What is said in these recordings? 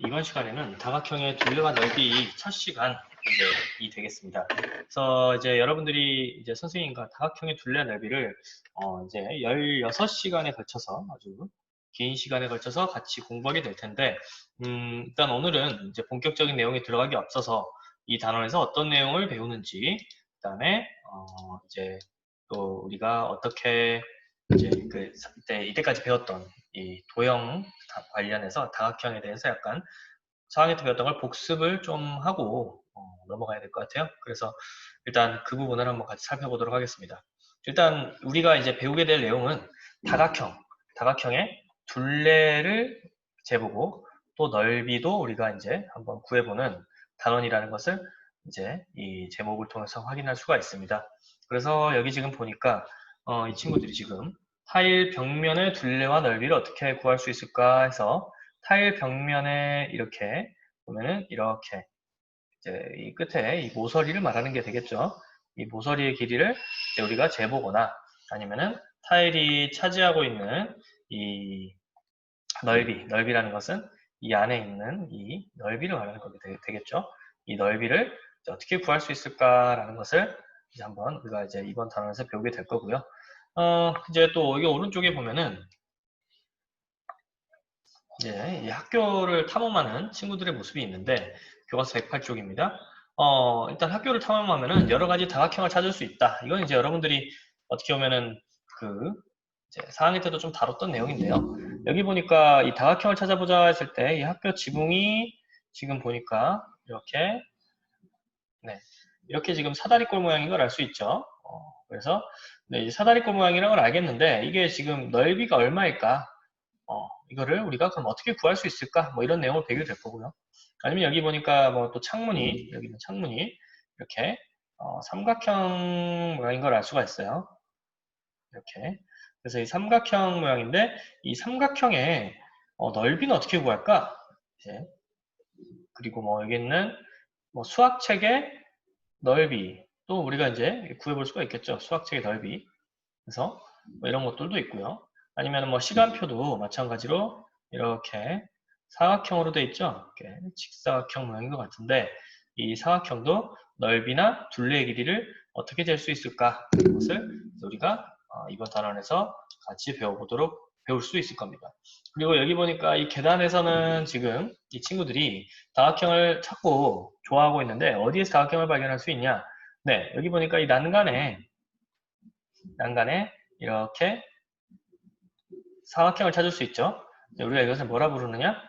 이번 시간에는 다각형의 둘레와 넓이 첫 시간 이제 되겠습니다. 그래서 이제 여러분들이 이제 선생님과 다각형의 둘레와 넓이를 이제 16시간에 걸쳐서 아주 긴 시간에 걸쳐서 같이 공부하게 될 텐데, 일단 오늘은 이제 본격적인 내용에 들어가기 앞서서 이 단원에서 어떤 내용을 배우는지, 그다음에 이제 또 우리가 어떻게 이제 이때까지 배웠던 이 도형 관련해서 다각형에 대해서 약간 4학년 때 배웠던 걸 복습을 좀 하고 넘어가야 될 것 같아요. 그래서 일단 그 부분을 한번 같이 살펴보도록 하겠습니다. 일단 우리가 이제 배우게 될 내용은 다각형의 둘레를 재보고 또 넓이도 우리가 이제 한번 구해보는 단원이라는 것을 이제 이 제목을 통해서 확인할 수가 있습니다. 그래서 여기 지금 보니까 이 친구들이 지금 타일 벽면의 둘레와 넓이를 어떻게 구할 수 있을까 해서 타일 벽면에 이렇게 보면은 이렇게 이제 이 끝에 이 모서리를 말하는 게 되겠죠. 이 모서리의 길이를 이제 우리가 재보거나 아니면은 타일이 차지하고 있는 이 넓이라는 것은 이 안에 있는 이 넓이를 말하는 거게 되겠죠. 이 넓이를 이제 어떻게 구할 수 있을까라는 것을 이제 한번 우리가 이제 이번 단원에서 배우게 될 거고요. 이제 또 여기 오른쪽에 보면은 이제 이 학교를 탐험하는 친구들의 모습이 있는데 교과서 108쪽입니다. 일단 학교를 탐험하면은 여러 가지 다각형을 찾을 수 있다. 이건 이제 여러분들이 어떻게 보면은 그 이제 4학년 때도 좀 다뤘던 내용인데요. 여기 보니까 이 다각형을 찾아보자 했을 때 이 학교 지붕이 지금 보니까 이렇게 네, 이렇게 지금 사다리꼴 모양인 걸 알 수 있죠. 그래서 네, 이제 사다리꼴 모양이라는 걸 알겠는데 이게 지금 넓이가 얼마일까? 이거를 우리가 그럼 어떻게 구할 수 있을까? 뭐 이런 내용을 배우게 될 거고요. 아니면 여기 보니까 뭐 또 창문이, 여기는 창문이 이렇게 삼각형 모양인 걸 알 수가 있어요. 이렇게. 그래서 이 삼각형 모양인데 이 삼각형의 넓이는 어떻게 구할까? 이제 그리고 뭐 여기 있는 뭐 수학책의 넓이 또 우리가 이제 구해볼 수가 있겠죠. 수학책의 넓이. 그래서 뭐 이런 것들도 있고요. 아니면 뭐 시간표도 마찬가지로 이렇게 사각형으로 되어 있죠. 이렇게 직사각형 모양인 것 같은데 이 사각형도 넓이나 둘레의 길이를 어떻게 잴 수 있을까? 하는 것을 우리가 이번 단원에서 같이 배울 수 있을 겁니다. 그리고 여기 보니까 이 계단에서는 지금 이 친구들이 다각형을 찾고 좋아하고 있는데 어디에서 다각형을 발견할 수 있냐? 네, 여기 보니까 이 난간에 이렇게 사각형을 찾을 수 있죠. 우리가 이것을 뭐라 부르느냐?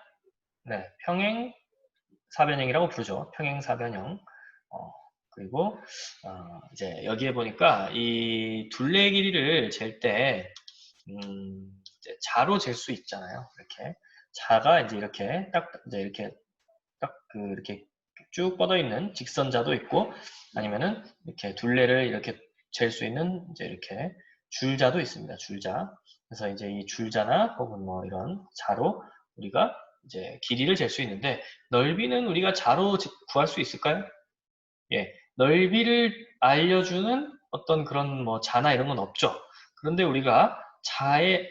네, 평행사변형이라고 부르죠. 평행사변형. 그리고 이제 여기에 보니까 이 둘레 길이를 잴 때 이제 자로 잴 수 있잖아요. 이렇게 자가 이제 이렇게 딱 이제 이렇게 딱 이렇게 쭉 뻗어 있는 직선자도 있고 아니면은 이렇게 둘레를 이렇게 잴 수 있는 이제 이렇게 줄자도 있습니다. 줄자. 그래서 이제 이 줄자나 혹은 뭐 이런 자로 우리가 이제 길이를 잴 수 있는데 넓이는 우리가 자로 구할 수 있을까요? 예. 넓이를 알려주는 어떤 그런 뭐 자나 이런 건 없죠. 그런데 우리가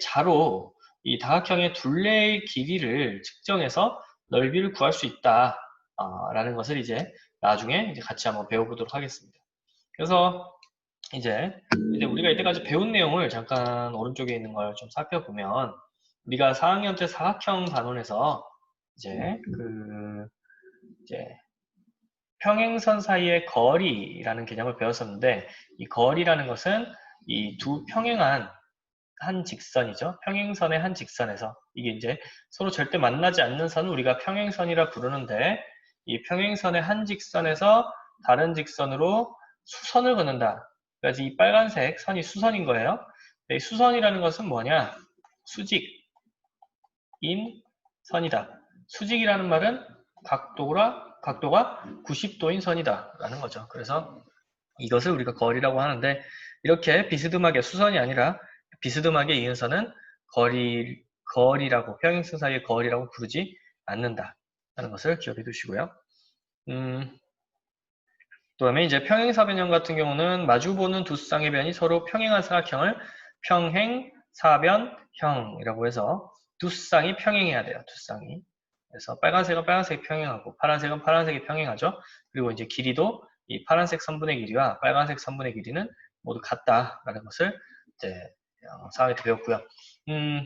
자로 이 다각형의 둘레의 길이를 측정해서 넓이를 구할 수 있다. 라는 것을 이제 나중에 이제 같이 한번 배워보도록 하겠습니다. 그래서 이제 우리가 이때까지 배운 내용을 잠깐 오른쪽에 있는 걸 좀 살펴보면 우리가 4학년 때 사각형 단원에서 이제 이제 평행선 사이의 거리라는 개념을 배웠었는데 이 거리라는 것은 이 두 평행한 한 직선이죠. 평행선의 한 직선에서 이게 이제 서로 절대 만나지 않는 선을 우리가 평행선이라 부르는데 이 평행선의 한 직선에서 다른 직선으로 수선을 긋는다. 그래서 이 빨간색 선이 수선인 거예요. 이 수선이라는 것은 뭐냐? 수직인 선이다. 수직이라는 말은 각도가 90도인 선이다 라는 거죠. 그래서 이것을 우리가 거리라고 하는데 이렇게 비스듬하게 수선이 아니라 비스듬하게 이은 선은 거리라고 평행선 사이의 거리라고 부르지 않는다 라는 것을 기억해 두시고요. 그다음에 이제 평행사변형 같은 경우는 마주보는 두 쌍의 변이 서로 평행한 사각형을 평행사변형이라고 해서 두 쌍이 평행해야 돼요. 두 쌍이. 그래서 빨간색은 빨간색이 평행하고 파란색은 파란색이 평행하죠. 그리고 이제 길이도 이 파란색 선분의 길이와 빨간색 선분의 길이는 모두 같다라는 것을 이제 상황에 배웠고요.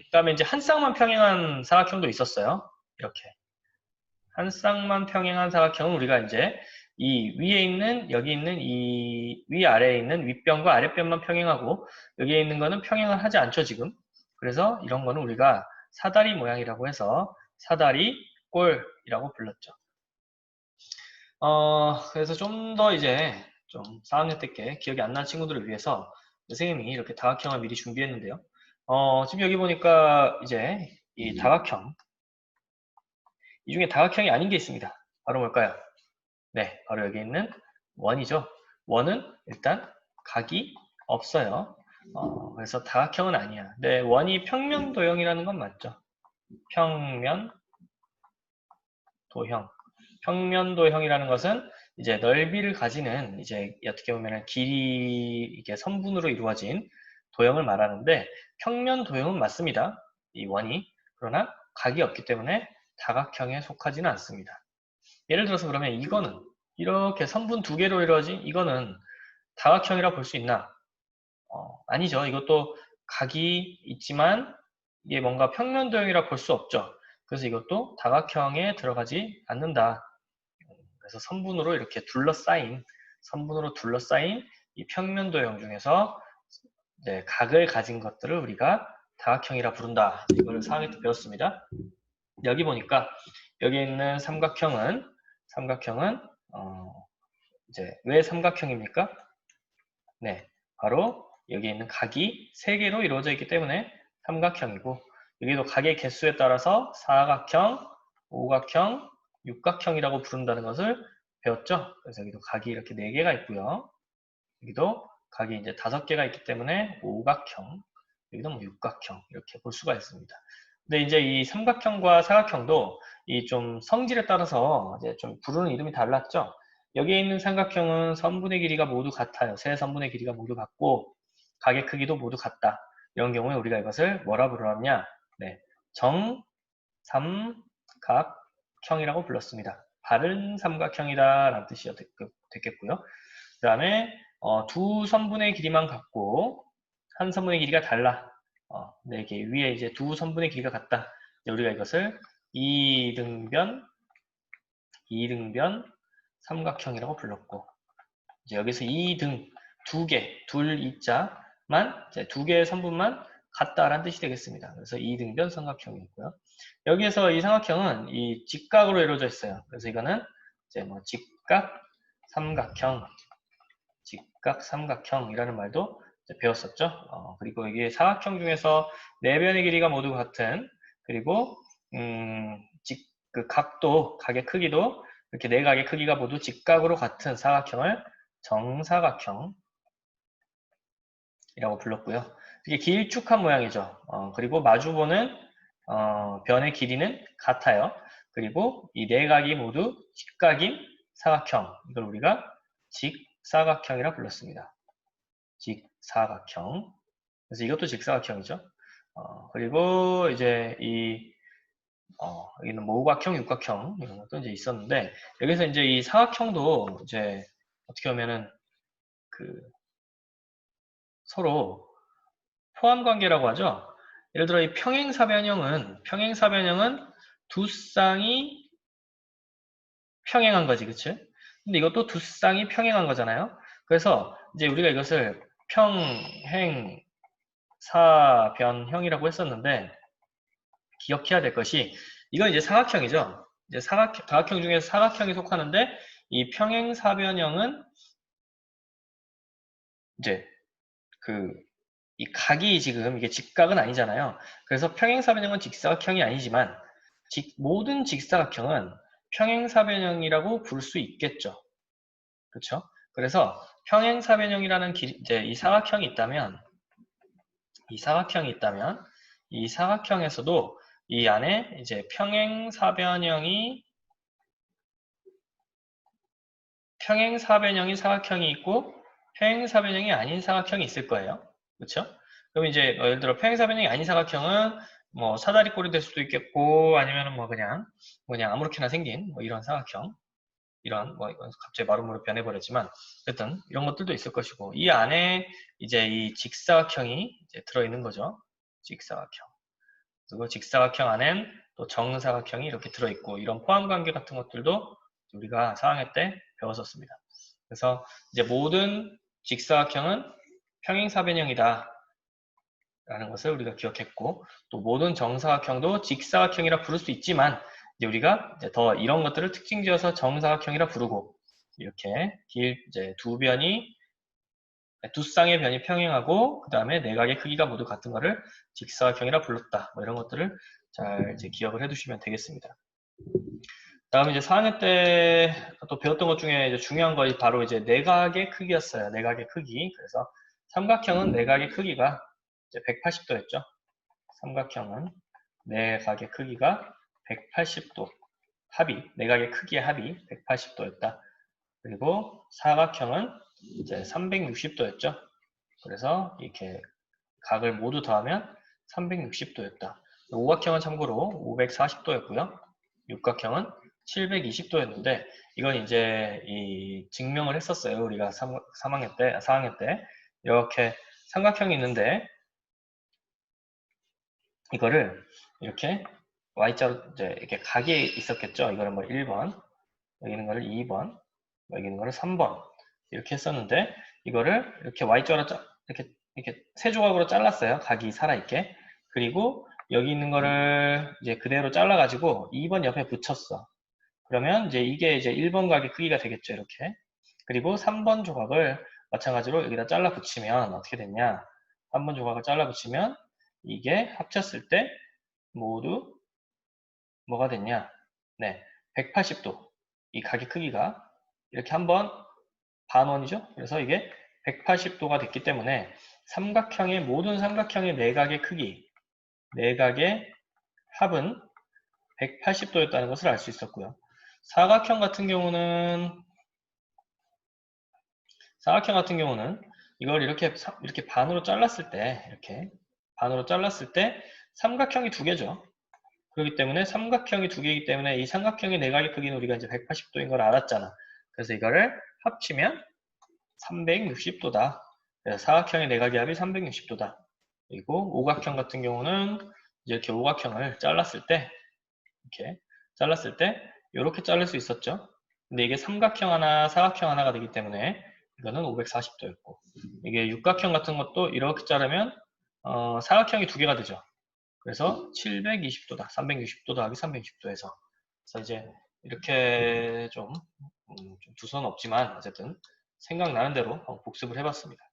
그다음에 이제 한 쌍만 평행한 사각형도 있었어요. 이렇게 한 쌍만 평행한 사각형은 우리가 이제 이 위에 있는 여기 있는 이 위아래에 있는 윗변과 아랫변만 평행하고 여기에 있는 거는 평행을 하지 않죠 지금. 그래서 이런 거는 우리가 사다리 모양이라고 해서 사다리 꼴이라고 불렀죠. 그래서 좀 더 이제 좀 4학년 때께 기억이 안 나는 친구들을 위해서 선생님이 이렇게 다각형을 미리 준비했는데요. 지금 여기 보니까 이제 이 다각형 이 중에 다각형이 아닌 게 있습니다. 바로 뭘까요? 네, 바로 여기 있는 원이죠. 원은 일단 각이 없어요. 그래서 다각형은 아니야. 네, 원이 평면 도형이라는 건 맞죠. 평면 도형. 평면 도형이라는 것은 이제 넓이를 가지는 이제 어떻게 보면 길이 이게 선분으로 이루어진 도형을 말하는데 평면 도형은 맞습니다. 이 원이. 그러나 각이 없기 때문에 다각형에 속하지는 않습니다. 예를 들어서 그러면 이거는 이렇게 선분 두 개로 이루어진 이거는 다각형이라 볼 수 있나? 아니죠. 이것도 각이 있지만 이게 뭔가 평면 도형이라 볼 수 없죠. 그래서 이것도 다각형에 들어가지 않는다. 그래서 선분으로 이렇게 선분으로 둘러싸인 이 평면 도형 중에서 네, 각을 가진 것들을 우리가 다각형이라 부른다. 이걸 4학기 때 배웠습니다. 여기 보니까 여기 있는 삼각형은 이제 왜 삼각형입니까? 네, 바로 여기 있는 각이 3개로 이루어져 있기 때문에 삼각형이고 여기도 각의 개수에 따라서 사각형, 오각형, 육각형이라고 부른다는 것을 배웠죠. 그래서 여기도 각이 이렇게 4개가 있고요. 여기도 각이 이제 5개가 있기 때문에 오각형, 여기도 뭐 육각형 이렇게 볼 수가 있습니다. 근데 이제 이 삼각형과 사각형도 이 좀 성질에 따라서 이제 좀 부르는 이름이 달랐죠. 여기에 있는 삼각형은 선분의 길이가 모두 같아요. 세 선분의 길이가 모두 같고 각의 크기도 모두 같다. 이런 경우에 우리가 이것을 뭐라 부르느냐? 네, 정삼각형이라고 불렀습니다. 바른 삼각형이다 라는 뜻이 됐겠고요. 그 다음에 두 선분의 길이만 같고 한 선분의 길이가 달라. 네, 이렇게 위에 이제 두 선분의 길이가 같다. 우리가 이것을 이등변 삼각형이라고 불렀고 이제 여기서 이등 두 개, 둘 이자만 이제 두 개의 선분만 같다라는 뜻이 되겠습니다. 그래서 이등변 삼각형이고요. 여기에서 이 삼각형은 이 직각으로 이루어져 있어요. 그래서 이거는 이제 뭐 직각 삼각형이라는 말도 배웠었죠. 그리고 이게 사각형 중에서 네 변의 길이가 모두 같은 그리고 그 각의 크기도 이렇게 네 각의 크기가 모두 직각으로 같은 사각형을 정사각형이라고 불렀고요. 이게 길쭉한 모양이죠. 그리고 마주보는 변의 길이는 같아요. 그리고 이 네 각이 모두 직각인 사각형, 이걸 우리가 직사각형이라 불렀습니다. 직사각형. 그래서 이것도 직사각형이죠. 그리고 이제 여기는 뭐 오각형, 육각형 이런 것도 이제 있었는데 여기서 이제 이 사각형도 이제 어떻게 보면은 그 서로 포함 관계라고 하죠. 예를 들어 이 평행사변형은 두 쌍이 평행한 거지, 그치? 근데 이것도 두 쌍이 평행한 거잖아요. 그래서 이제 우리가 이것을 평행사변형이라고 했었는데 기억해야 될 것이 이건 이제 사각형이죠. 이제 다각형 중에서 사각형에 속하는데 이 평행사변형은 이제 이 각이 지금 이게 직각은 아니잖아요. 그래서 평행사변형은 직사각형이 아니지만 모든 직사각형은 평행사변형이라고 부를 수 있겠죠. 그렇죠? 그래서 평행사변형이라는 이제 이 사각형이 있다면 이 사각형에서도 이 안에 이제 평행사변형인 사각형이 있고 평행사변형이 아닌 사각형이 있을 거예요. 그렇죠? 그럼 이제 예를 들어 평행사변형이 아닌 사각형은 뭐 사다리꼴이 될 수도 있겠고 아니면은 뭐 그냥 아무렇게나 생긴 뭐 이런 사각형, 이런 뭐 이건 갑자기 마름모로 변해버렸지만 어쨌든 이런 것들도 있을 것이고, 이 안에 이제 이 직사각형이 이제 들어있는 거죠. 직사각형. 그리고 직사각형 안엔 또 정사각형이 이렇게 들어있고, 이런 포함관계 같은 것들도 우리가 4학년 때 배웠었습니다. 그래서 이제 모든 직사각형은 평행사변형이다 라는 것을 우리가 기억했고, 또 모든 정사각형도 직사각형이라 부를 수 있지만 이제 우리가 이제 더 이런 것들을 특징 지어서 정사각형이라 부르고, 이렇게 이제 두 쌍의 변이 평행하고 그 다음에 내각의 크기가 모두 같은 거를 직사각형이라 불렀다. 뭐 이런 것들을 잘 이제 기억을 해두시면 되겠습니다. 다음에 이제 4학년 때 또 배웠던 것 중에 이제 중요한 것이 바로 이제 내각의 크기였어요. 내각의 크기. 그래서 삼각형은 내각의 크기가 이제 180도였죠. 삼각형은 내각의 크기가 180도. 내각의 크기의 합이 180도였다. 그리고 사각형은 이제 360도였죠. 그래서 이렇게 각을 모두 더하면 360도였다. 오각형은 참고로 540도였고요. 육각형은 720도였는데 이건 이제 이 증명을 했었어요. 우리가 3학년 때, 4학년 때 이렇게 삼각형이 있는데 이거를 이렇게 Y자로 이제 이렇게 각이 있었겠죠. 이거는 뭐 1번, 여기 있는 거를 2번, 여기 있는 거를 3번 이렇게 했었는데 이거를 이렇게 Y자로 이렇게 세 조각으로 잘랐어요. 각이 살아있게. 그리고 여기 있는 거를 이제 그대로 잘라가지고 2번 옆에 붙였어. 그러면 이제 이게 이제 1번 각의 크기가 되겠죠. 이렇게. 그리고 3번 조각을 마찬가지로 여기다 잘라 붙이면 어떻게 됐냐. 3번 조각을 잘라 붙이면 이게 합쳤을 때 모두 뭐가 됐냐. 네, 180도. 이 각의 크기가 이렇게 한번 반원이죠. 그래서 이게 180도가 됐기 때문에 모든 삼각형의 내각의 크기, 내각의 합은 180도였다는 것을 알 수 있었고요. 사각형 같은 경우는 이걸 이렇게 반으로 잘랐을 때 삼각형이 두 개죠. 그렇기 때문에 삼각형이 두 개이기 때문에 이 삼각형의 내각의 크기는 우리가 이제 180도인 걸 알았잖아. 그래서 이거를 합치면 360도다. 그래서 사각형의 내각의 합이 360도다. 그리고 오각형 같은 경우는 이렇게 오각형을 잘랐을 때 이렇게 자를 수 있었죠. 근데 이게 삼각형 하나, 사각형 하나가 되기 때문에 이거는 540도였고, 이게 육각형 같은 것도 이렇게 자르면 사각형이 두 개가 되죠. 그래서 720도다. 360도 더하기 360도에서. 그래서 이제 이렇게 좀 두서는 없지만 어쨌든 생각나는 대로 복습을 해봤습니다.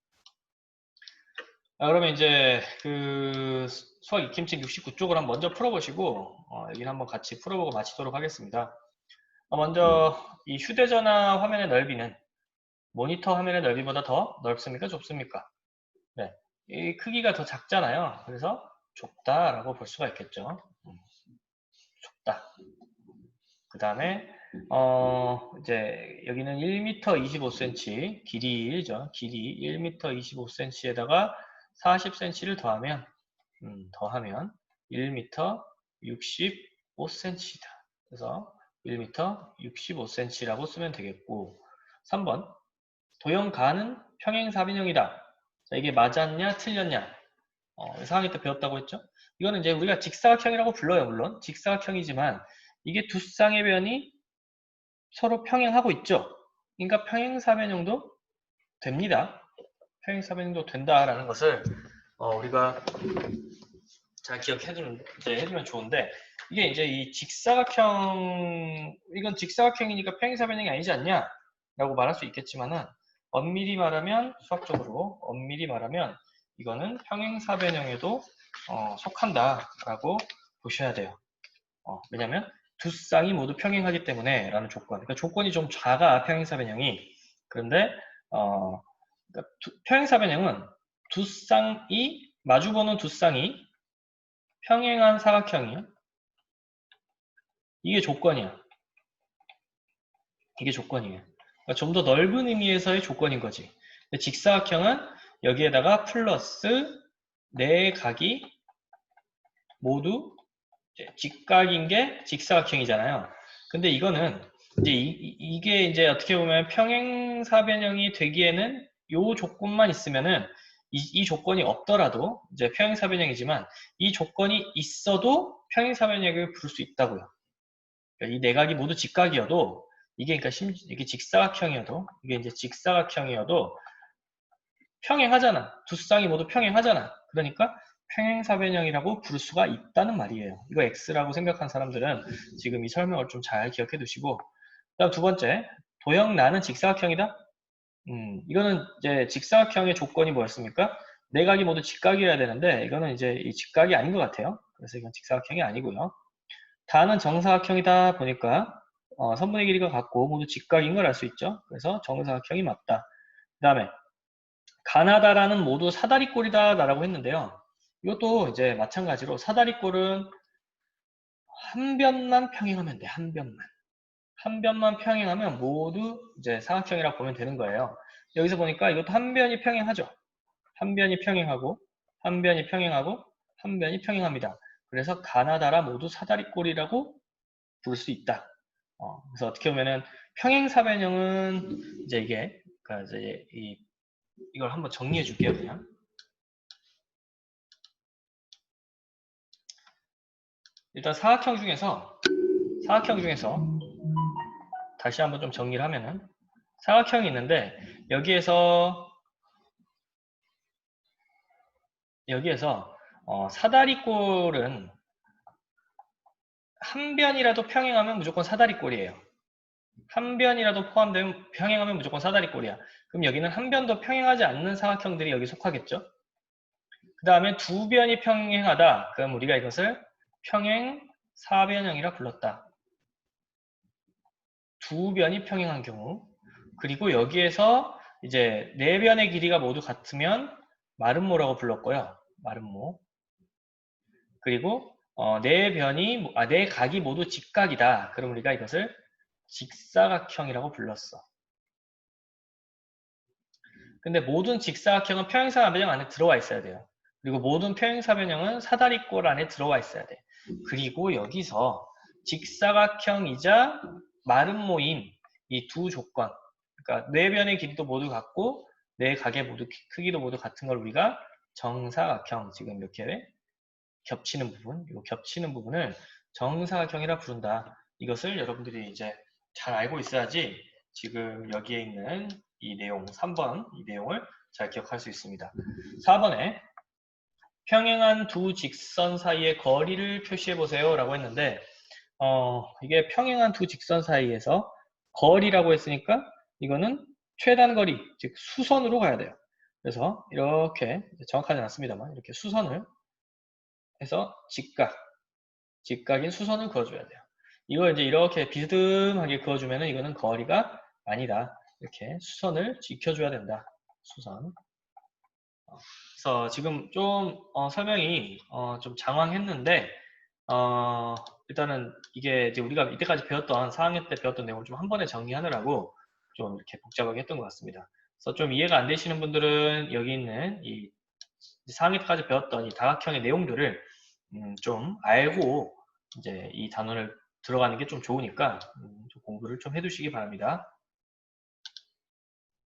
그러면 이제 그 수학 익힘책 69쪽을 한번 먼저 풀어보시고 여기는 한번 같이 풀어보고 마치도록 하겠습니다. 먼저 이 휴대전화 화면의 넓이는 모니터 화면의 넓이보다 더 넓습니까? 좁습니까? 네, 이 크기가 더 작잖아요. 그래서 좁다라고 볼 수가 있겠죠. 좁다. 그 다음에 이제 여기는 1m 25cm 길이죠. 길이 1m 25cm에다가 40cm를 더하면 1m 65cm이다. 그래서 1m 65cm라고 쓰면 되겠고, 3번 도형가는 평행사변형이다. 자, 이게 맞았냐 틀렸냐? 4학년 때 배웠다고 했죠? 이거는 이제 우리가 직사각형이라고 불러요. 물론 직사각형이지만 이게 두 쌍의 변이 서로 평행하고 있죠. 그러니까 평행사변형도 됩니다. 평행사변형도 된다라는 것을 우리가 잘 해두면 좋은데, 이게 이제 이 이건 직사각형이니까 평행사변형이 아니지 않냐? 라고 말할 수 있겠지만은, 수학적으로 엄밀히 말하면 이거는 평행사변형에도 속한다라고 보셔야 돼요. 왜냐면 두 쌍이 모두 평행하기 때문에 라는 조건. 그러니까 조건이 좀 작아, 평행사변형이. 그런데 그러니까 평행사변형은 마주보는 두 쌍이 평행한 사각형이야. 이게 조건이야. 이게 조건이에요. 그러니까 좀 더 넓은 의미에서의 조건인 거지. 근데 직사각형은 여기에다가 플러스 네 각이 모두 직각인 게 직사각형이잖아요. 근데 이거는 이제 이게 이제 어떻게 보면 평행사변형이 되기에는 요 조건만 있으면은 이 조건이 없더라도 이제 평행사변형이지만 이 조건이 있어도 평행사변형을 부를 수 있다고요. 그러니까 이 내각이 모두 직각이어도 이게 그러니까 이게 직사각형이어도 이게 이제 직사각형이어도 평행하잖아. 두 쌍이 모두 평행하잖아. 그러니까 평행사변형이라고 부를 수가 있다는 말이에요. 이거 X라고 생각한 사람들은 지금 이 설명을 좀 잘 기억해 두시고, 그다음 두 번째, 도형 나는 직사각형이다. 이거는 이제 직사각형의 조건이 뭐였습니까? 내각이 모두 직각이어야 되는데 이거는 이제 이 직각이 아닌 것 같아요. 그래서 이건 직사각형이 아니고요. 다는 정사각형이다 보니까 선분의 길이가 같고 모두 직각인 걸 알 수 있죠. 그래서 정사각형이 맞다. 그 다음에 가나다라는 모두 사다리꼴이다 라고 했는데요. 이것도 이제 마찬가지로 사다리꼴은 한 변만 평행하면 돼. 한 변만. 한 변만 평행하면 모두 이제 사각형이라고 보면 되는 거예요. 여기서 보니까 이것도 한 변이 평행하죠. 한 변이 평행하고 한 변이 평행하고 한 변이 평행합니다. 그래서 가나다라 모두 사다리꼴이라고 부를 수 있다. 그래서 어떻게 보면은 평행사변형은 이제 이게 그러니까 이제 이걸 한번 정리해 줄게요, 그냥. 일단 사각형 중에서 다시 한번 좀 정리를 하면은 사각형이 있는데 여기에서 사다리꼴은 한 변이라도 평행하면 무조건 사다리꼴이에요. 한 변이라도 포함되면 평행하면 무조건 사다리꼴이야. 그럼 여기는 한 변도 평행하지 않는 사각형들이 여기 속하겠죠. 그 다음에 두 변이 평행하다. 그럼 우리가 이것을 평행사변형이라 불렀다. 두 변이 평행한 경우. 그리고 여기에서 이제 네 변의 길이가 모두 같으면 마름모라고 불렀고요. 마름모. 그리고 네 각이 모두 직각이다. 그럼 우리가 이것을 직사각형이라고 불렀어. 근데 모든 직사각형은 평행사변형 안에 들어와 있어야 돼요. 그리고 모든 평행사변형은 사다리꼴 안에 들어와 있어야 돼. 그리고 여기서 직사각형이자 마름모인 이 두 조건, 그러니까 네 변의 길이도 모두 같고 네 각의 모두 크기도 모두 같은 걸 우리가 정사각형, 지금 이렇게 겹치는 부분, 이 겹치는 부분을 정사각형이라 부른다. 이것을 여러분들이 이제 잘 알고 있어야지 지금 여기에 있는 이 내용, 3번 이 내용을 잘 기억할 수 있습니다. 4번에 평행한 두 직선 사이의 거리를 표시해 보세요 라고 했는데 이게 평행한 두 직선 사이에서 거리라고 했으니까 이거는 최단 거리, 즉 수선으로 가야 돼요. 그래서 이렇게 정확하지 않습니다만 이렇게 수선을 해서 직각인 수선을 그어줘야 돼요. 이걸 이제 이렇게 비스듬하게 그어주면은 이거는 거리가 아니다. 이렇게 수선을 지켜줘야 된다. 수선. 그래서 지금 좀 설명이 좀 장황했는데 일단은 이게 이제 우리가 이때까지 배웠던 4학년 때 배웠던 내용을 좀 한 번에 정리하느라고 좀 이렇게 복잡하게 했던 것 같습니다. 그래서 좀 이해가 안 되시는 분들은 여기 있는 이 4학년 때까지 배웠던 이 다각형의 내용들을 좀 알고 이제 이 단원을 들어가는 게 좀 좋으니까 좀 공부를 좀 해두시기 바랍니다.